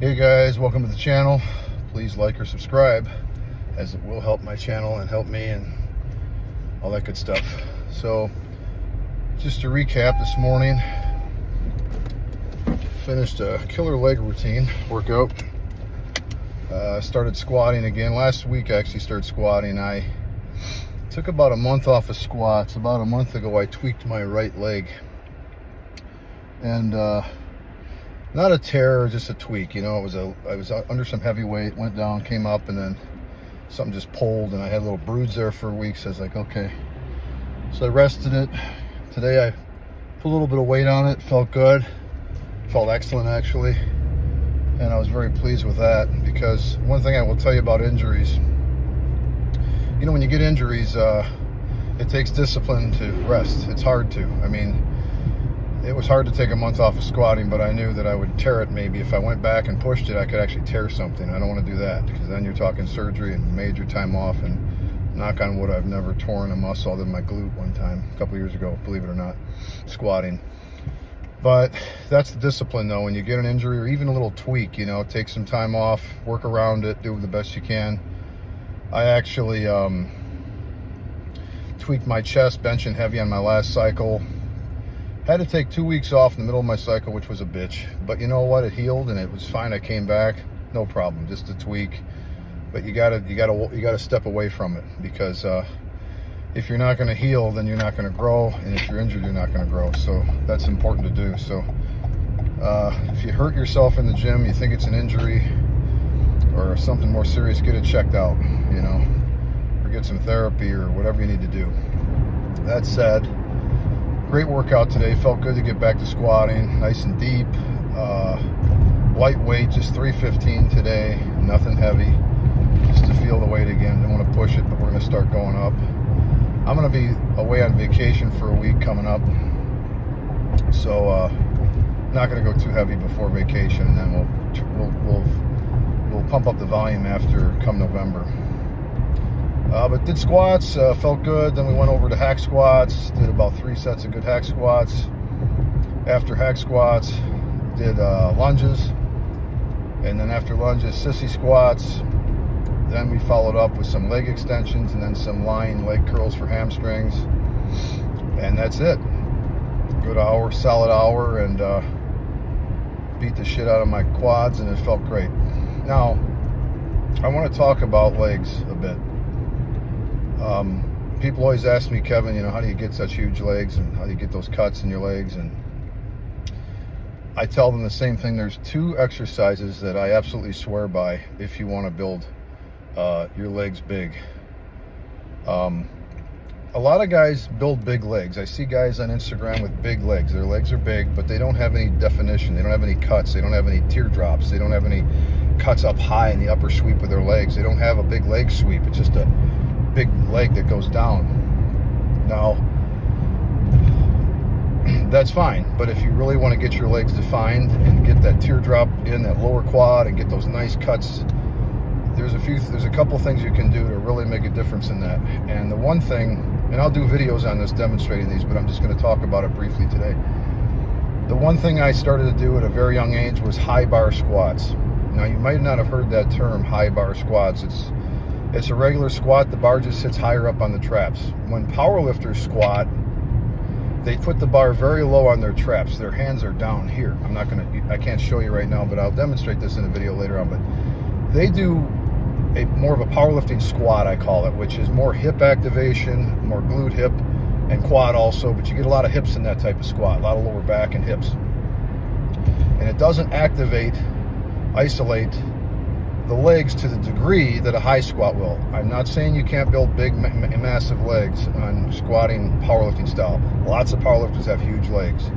Hey guys, welcome to the channel. Please like or subscribe, as it will help my channel and help me and all that good stuff. So just to recap, this morning finished a killer leg routine workout. Started squatting again. Last week I actually started squatting. I took about a month off of squats. About a month ago I tweaked my right leg, and not a tear, just a tweak. You know, I was under some heavy weight, went down, came up, and then something just pulled, and I had a little bruise there for weeks. I was like, okay. So I rested it. Today I put a little bit of weight on it. Felt good. Felt excellent, actually. And I was very pleased with that, because one thing I will tell you about injuries, you know, when you get injuries, it takes discipline to rest. It's hard to. I mean, it was hard to take a month off of squatting, but I knew that I would tear it. Maybe if I went back and pushed it, I could actually tear something. I don't want to do that, because then you're talking surgery and major time off. And knock on wood, I've never torn a muscle other than my glute one time a couple years ago, believe it or not, squatting. But that's the discipline, though. When you get an injury or even a little tweak, you know, take some time off, work around it, do the best you can. I actually tweaked my chest, benching heavy on my last cycle. Had to take 2 weeks off in the middle of my cycle, which was a bitch. But you know what? It healed and it was fine. I came back, no problem, just a tweak. But you gotta step away from it, because if you're not going to heal, then you're not going to grow, and if you're injured, you're not going to grow. So that's important to do. So if you hurt yourself in the gym, you think it's an injury or something more serious, get it checked out, you know, or get some therapy or whatever you need to do. That said, great workout today. Felt good to get back to squatting, nice and deep, lightweight, just 315 today, nothing heavy, just to feel the weight again. Don't want to push it, but we're going to start going up. I'm going to be away on vacation for a week coming up, so not going to go too heavy before vacation, and then we'll pump up the volume after come November. But did squats, felt good. Then we went over to hack squats, did about 3 sets of good hack squats. After hack squats, did lunges, and then after lunges, sissy squats. Then we followed up with some leg extensions and then some lying leg curls for hamstrings. And that's it. Good hour, solid hour, and beat the shit out of my quads, and it felt great. Now, I want to talk about legs a bit. People always ask me, Kevin, you know, how do you get such huge legs, and how do you get those cuts in your legs? And I tell them the same thing. There's 2 exercises that I absolutely swear by if you want to build your legs big. A lot of guys build big legs. I see guys on Instagram with big legs. Their legs are big, but they don't have any definition. They don't have any cuts. They don't have any teardrops. They don't have any cuts up high in the upper sweep of their legs. They don't have a big leg sweep. It's just a big leg that goes down. Now, that's fine, but if you really want to get your legs defined and get that teardrop in that lower quad and get those nice cuts, there's a couple things you can do to really make a difference in that. And the one thing, and I'll do videos on this demonstrating these, but I'm just going to talk about it briefly today. The one thing I started to do at a very young age was high bar squats. Now, you might not have heard that term, high bar squats. It's a regular squat. The bar just sits higher up on the traps. When powerlifters squat, they put the bar very low on their traps. Their hands are down here. I can't show you right now, but I'll demonstrate this in a video later on. But they do more of a powerlifting squat, I call it, which is more hip activation, more glute, hip, and quad also, but you get a lot of hips in that type of squat, a lot of lower back and hips. And it doesn't isolate the legs to the degree that a high squat will. I'm not saying you can't build big, massive legs on squatting powerlifting style. Lots of powerlifters have huge legs,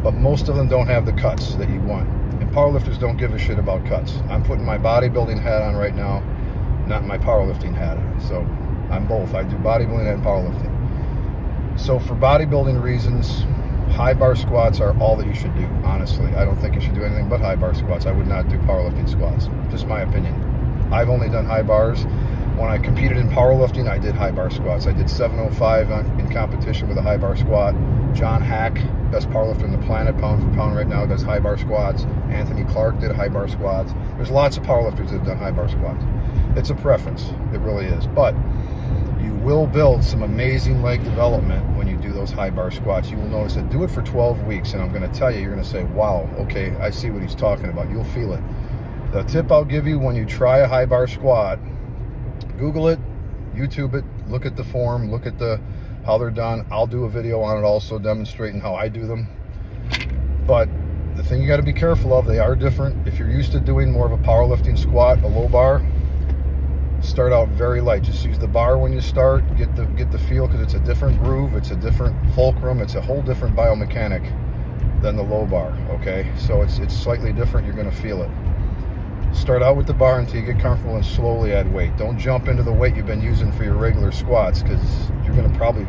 but most of them don't have the cuts that you want. And powerlifters don't give a shit about cuts. I'm putting my bodybuilding hat on right now, not my powerlifting hat on. So I'm both. I do bodybuilding and powerlifting. So for bodybuilding reasons, high bar squats are all that you should do, honestly. I don't think you should do anything but high bar squats. I would not do powerlifting squats. Just my opinion. I've only done high bars. When I competed in powerlifting, I did high bar squats. I did 705 in competition with a high bar squat. John Hack, best powerlifter on the planet, pound for pound right now, does high bar squats. Anthony Clark did high bar squats. There's lots of powerlifters that have done high bar squats. It's a preference, it really is. But you will build some amazing leg development when you do those high bar squats. You will notice it. Do it for 12 weeks, and I'm going to tell you, you're going to say, wow, okay, I see what he's talking about. You'll feel it. The tip I'll give you when you try a high bar squat, Google it, YouTube it, look at the form, look at how they're done. I'll do a video on it also demonstrating how I do them. But the thing you got to be careful of, they are different. If you're used to doing more of a powerlifting squat, a low bar, start out very light. Just use the bar when you start, get the feel, because it's a different groove, it's a different fulcrum, it's a whole different biomechanic than the low bar, okay? So it's slightly different, you're going to feel it. Start out with the bar until you get comfortable and slowly add weight. Don't jump into the weight you've been using for your regular squats, because you're going to probably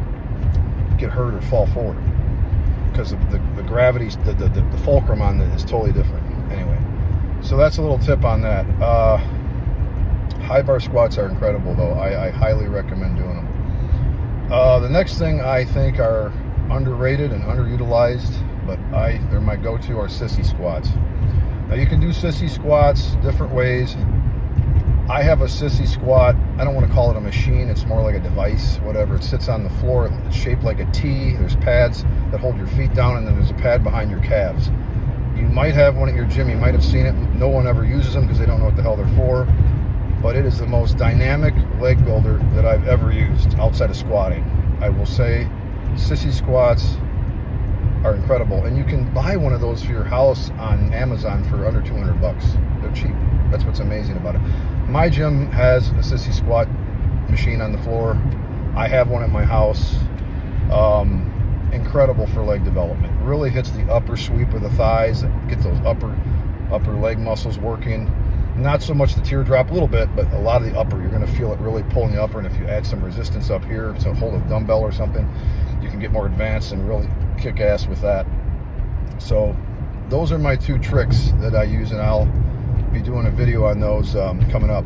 get hurt or fall forward, because the gravity, the fulcrum on it is totally different. Anyway, so that's a little tip on that. High bar squats are incredible though. I highly recommend doing them. The next thing I think are underrated and underutilized, but they're my go-to, are sissy squats. Now you can do sissy squats different ways. I have a sissy squat. I don't want to call it a machine. It's more like a device, whatever. It sits on the floor. It's shaped like a T. There's pads that hold your feet down, and then there's a pad behind your calves. You might have one at your gym. You might have seen it. No one ever uses them because they don't know what the hell they're for. But it is the most dynamic leg builder that I've ever used outside of squatting. I will say sissy squats are incredible, and you can buy one of those for your house on Amazon for under 200 bucks. They're cheap. That's what's amazing about it. My gym has a sissy squat machine on the floor. I have one at my house. Incredible for leg development. Really hits the upper sweep of the thighs, gets those upper leg muscles working. Not so much the teardrop, a little bit, but a lot of the upper. You're going to feel it really pulling the upper, and if you add some resistance up here, so hold a dumbbell or something, you can get more advanced and really kick ass with that. So those are my two tricks that I use, and I'll be doing a video on those coming up.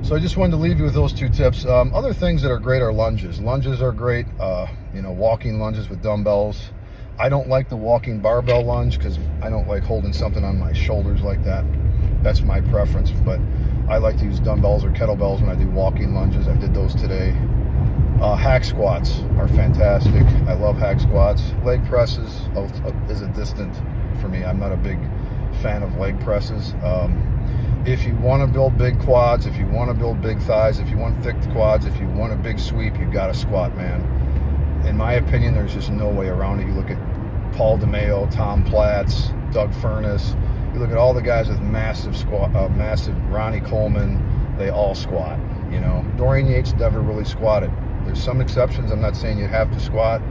So I just wanted to leave you with those two tips. Other things that are great are lunges. Lunges are great, walking lunges with dumbbells. I don't like the walking barbell lunge because I don't like holding something on my shoulders like that. That's my preference, but I like to use dumbbells or kettlebells when I do walking lunges. I did those today. Hack squats are fantastic. I love hack squats. Leg presses is a distant for me. I'm not a big fan of leg presses. If you want to build big quads, if you want to build big thighs, if you want thick quads, if you want a big sweep, you got to squat, man. In my opinion, there's just no way around it. You look at Paul DeMeo, Tom Platz, Doug Furness. You look at all the guys with massive Ronnie Coleman, they all squat, Dorian Yates never really squatted. There's some exceptions. I'm not saying you have to squat,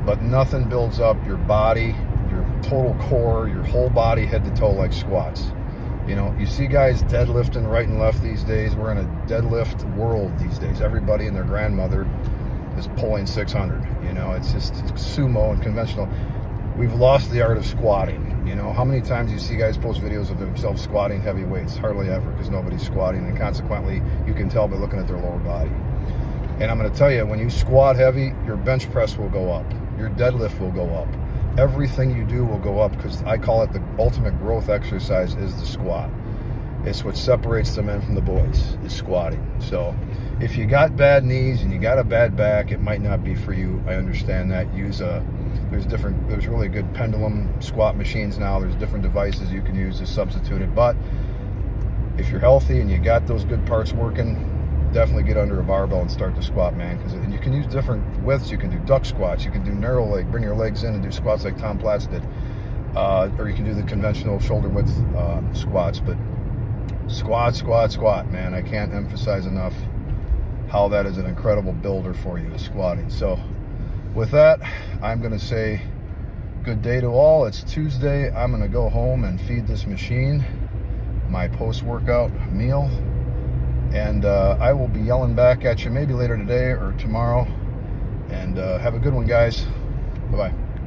but nothing builds up your body, your total core, your whole body head to toe like squats. You see guys deadlifting right and left these days. We're in a deadlift world these days. Everybody and their grandmother is pulling 600. It's just sumo and conventional. We've lost the art of squatting. How many times do you see guys post videos of themselves squatting heavy weights? Hardly ever, because nobody's squatting, and consequently you can tell by looking at their lower body. And I'm going to tell you, when you squat heavy, your bench press will go up, your deadlift will go up, everything you do will go up, because I call it the ultimate growth exercise is the squat. It's what separates the men from the boys, is squatting. So if you got bad knees and you got a bad back, it might not be for you. I understand that. There's really good pendulum squat machines now. There's different devices you can use to substitute it. But if you're healthy and you got those good parts working, definitely get under a barbell and start to squat, man. Because you can use different widths. You can do duck squats. You can do narrow leg, bring your legs in and do squats like Tom Platz did. Or you can do the conventional shoulder width squats. But squat, man. I can't emphasize enough how that is an incredible builder for you, is squatting. So with that, I'm going to say good day to all. It's Tuesday. I'm going to go home and feed this machine my post-workout meal. And I will be yelling back at you maybe later today or tomorrow. And have a good one, guys. Bye-bye.